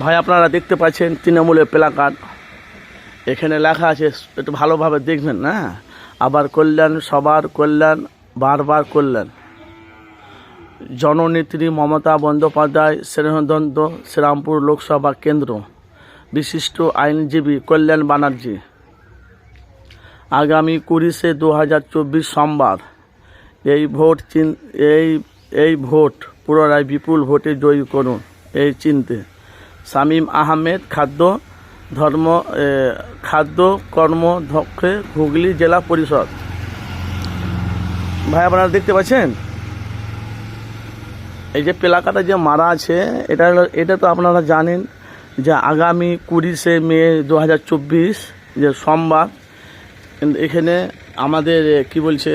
ভাই আপনারা দেখতে পাচ্ছেন তৃণমূলের প্ল্যাকার্ড। এখানে লেখা আছে, একটু ভালোভাবে দেখবেন না। আবার কল্যাণ, সবার কল্যাণ, বারবার কল্যাণ। জননেত্রী মমতা বন্দ্যোপাধ্যায় স্নেহদন্ত, শ্রীরামপুর লোকসভা কেন্দ্র। বিশিষ্ট আইনজীবী কল্যাণ ব্যানার্জি। আগামী 20/2024 সোমবার এই ভোট পুনরায় বিপুল ভোটে জয়ী করুন এই চিনতে। শামীম আহমেদ, খাদ্য কর্মধ্যক্ষ, হুগলি জেলা পরিষদ। ভাই আপনারা দেখতে পাচ্ছেন এই যে প্লাকাটা যে মারা আছে, এটা তো আপনারা জানেন যে আগামী 20শে মে 2024 যে সোমবার এখানে আমাদের কি বলছে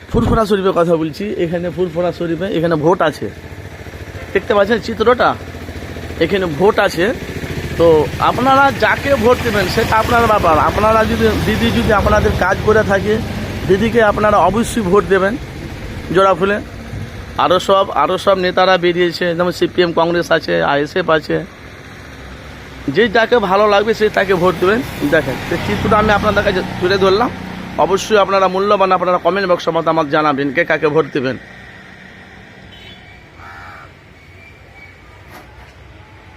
ফুরফুরা শরীফের কথা বলছি, এখানে ফুরফুরা শরীফে এখানে ভোট আছে। দেখতে পাচ্ছেন চিত্রটা, এখানে ভোট আছে। তো আপনারা যাকে ভোট দেবেন সেটা আপনার ব্যাপার। আপনারা দিদি যদি আপনাদের কাজ করে থাকে, দিদিকে আপনারা অবশ্যই ভোট দেবেন জোড়া ফুলে। আরও সব নেতারা বেরিয়েছে, যেমন সিপিএম, কংগ্রেস আছে, আইএসএফ আছে। যে যাকে ভালো লাগবে সে তাকে ভোট দেবেন। দেখেন চিত্রটা আমি আপনাদের কাছে তুলে ধরলাম। অবশ্যই আপনারা মূল্যবান, আপনারা কমেন্ট বক্সের মতামত জানাবেন কে কাকে ভোট দেবেন।